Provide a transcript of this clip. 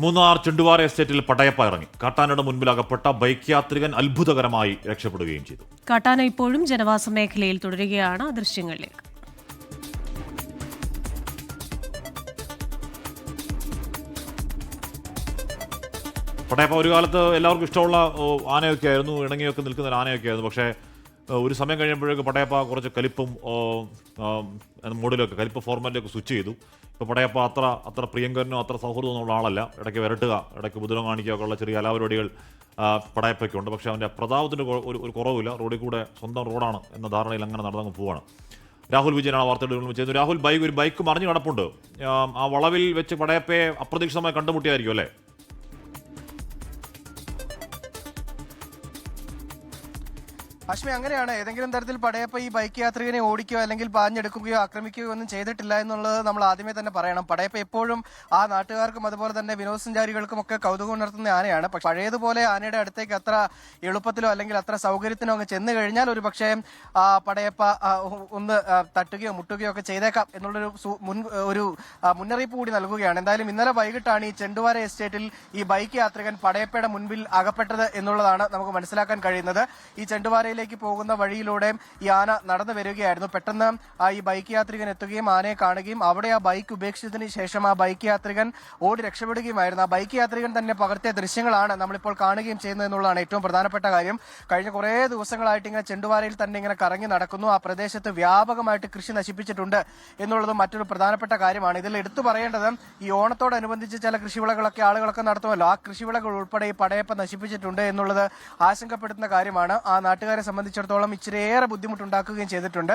മൂന്നാർ ചെണ്ടുവാര എസ്റ്റേറ്റിൽ പടയപ്പ ഇറങ്ങി. കാട്ടാനയുടെ മുൻപിൽ അകപ്പെട്ട ബൈക്ക് യാത്രികൻ അത്ഭുതകരമായി രക്ഷപ്പെടുകയും ചെയ്തു. കാട്ടാന ഇപ്പോഴും ജനവാസ മേഖലയിൽ തുടരുകയാണ്. ദൃശ്യങ്ങളിലേക്ക്. പടയപ്പ ഒരു കാലത്ത് എല്ലാവർക്കും ഇഷ്ടമുള്ള ആനയൊക്കെ ആയിരുന്നു, ഇണങ്ങിയൊക്കെ നിൽക്കുന്ന ഒരു ആനയൊക്കെ ആയിരുന്നു. പക്ഷേ ഒരു സമയം കഴിയുമ്പോഴേക്ക് പടയപ്പ കുറച്ച് കലിപ്പും മോഡിലൊക്കെ കലിപ്പ് ഫോർമാറ്റിലൊക്കെ സ്വിച്ച് ചെയ്തു. ഇപ്പോൾ പടയപ്പ അത്ര പ്രിയങ്കരനോ അത്ര സൗഹൃദമൊന്നുള്ള ആളല്ല. ഇടയ്ക്ക് വിരട്ടുക, ഇടയ്ക്ക് ബുദ്ധനം കാണിക്കുകയൊക്കെ ഉള്ള ചെറിയ കലാപരിപാടികൾ പടയപ്പയ്ക്കുണ്ട്. പക്ഷേ അവൻ്റെ പ്രതാപത്തിൻ്റെ ഒരു കുറവില്ല. റോഡിൽ കൂടെ സ്വന്തം റോഡാണ് എന്ന ധാരണയിൽ അങ്ങനെ നടന്നങ്ങ് പോവാണ്. രാഹുൽ വിജയനാണ് വാർത്തയുടെ ചെയ്യുന്നത്. രാഹുൽ, ഒരു ബൈക്ക് മറിഞ്ഞു കിടപ്പുണ്ട്. ആ വളവിൽ വെച്ച് പടയപ്പയെ അപ്രതീക്ഷിതമായി കണ്ടുമുട്ടിയായിരിക്കും അല്ലേ? അശ്മി, അങ്ങനെയാണ്. ഏതെങ്കിലും തരത്തിൽ പടയപ്പ ഈ ബൈക്ക് യാത്രികനെ ഓടിക്കുകയോ അല്ലെങ്കിൽ പാഞ്ഞെടുക്കുകയോ ആക്രമിക്കുകയോ ഒന്നും ചെയ്തിട്ടില്ല എന്നുള്ളത് നമ്മൾ ആദ്യമേ തന്നെ പറയണം. പടയപ്പ എപ്പോഴും ആ നാട്ടുകാർക്കും അതുപോലെ തന്നെ വിനോദസഞ്ചാരികൾക്കും ഒക്കെ കൗതുകം ഉണർത്തുന്ന ആനയാണ്. പക്ഷെ പഴയതുപോലെ ആനയുടെ അടുത്തേക്ക് അത്ര എളുപ്പത്തിലോ അല്ലെങ്കിൽ അത്ര സൗകര്യത്തിനോ അങ്ങ് ചെന്ന് കഴിഞ്ഞാൽ ഒരു പക്ഷേ പടയപ്പ ഒന്ന് തട്ടുകയോ മുട്ടുകയോ ഒക്കെ ചെയ്തേക്കാം എന്നുള്ളൊരു മുന്നറിയിപ്പ് കൂടി നൽകുകയാണ്. എന്തായാലും ഇന്നലെ വൈകിട്ടാണ് ഈ ചെണ്ടുവാര എസ്റ്റേറ്റിൽ ഈ ബൈക്ക് യാത്രികൻ പടയപ്പയുടെ മുൻപിൽ അകപ്പെട്ടത് എന്നുള്ളതാണ് നമുക്ക് മനസ്സിലാക്കാൻ കഴിയുന്നത്. ഈ ചെണ്ടുവാരയിൽ പോകുന്ന വഴിയിലൂടെ ഈ ആന നടന്നു വരികയായിരുന്നു. പെട്ടെന്ന് ഈ ബൈക്ക് യാത്രികൻ എത്തുകയും ആനയെ കാണുകയും അവിടെ ആ ബൈക്ക് ഉപേക്ഷിച്ചതിന് ശേഷം ആ ബൈക്ക് യാത്രികൻ ഓടി രക്ഷപ്പെടുകയുമായിരുന്നു. ആ ബൈക്ക് യാത്രികൻ തന്നെ പകർത്തിയ ദൃശ്യങ്ങളാണ് നമ്മളിപ്പോൾ കാണുകയും ചെയ്യുന്നത് എന്നുള്ളതാണ് ഏറ്റവും പ്രധാനപ്പെട്ട കാര്യം. കഴിഞ്ഞ കുറേ ദിവസങ്ങളായിട്ട് ഇങ്ങനെ ചെണ്ടുവാരയിൽ തന്നെ ഇങ്ങനെ കറങ്ങി നടക്കുന്നു. ആ പ്രദേശത്ത് വ്യാപകമായിട്ട് കൃഷി നശിപ്പിച്ചിട്ടുണ്ട് എന്നുള്ളതും മറ്റൊരു പ്രധാനപ്പെട്ട കാര്യമാണ്. ഇതിൽ എടുത്തു പറയേണ്ടത് ഈ ഓണത്തോടനുബന്ധിച്ച് ചില കൃഷിവിളകളൊക്കെ ആളുകളൊക്കെ നടത്തുമല്ലോ, ആ കൃഷിവിളകൾ ഉൾപ്പെടെ ഈ പടയപ്പ നശിപ്പിച്ചിട്ടുണ്ട് എന്നുള്ളത് ആശങ്കപ്പെടുത്തുന്ന കാര്യമാണ്. ആ നാട്ടുകാരെ സംബന്ധിച്ചിടത്തോളം ഇച്ചിരിയേറെ ബുദ്ധിമുട്ടുണ്ടാക്കുകയും ചെയ്തിട്ടുണ്ട്.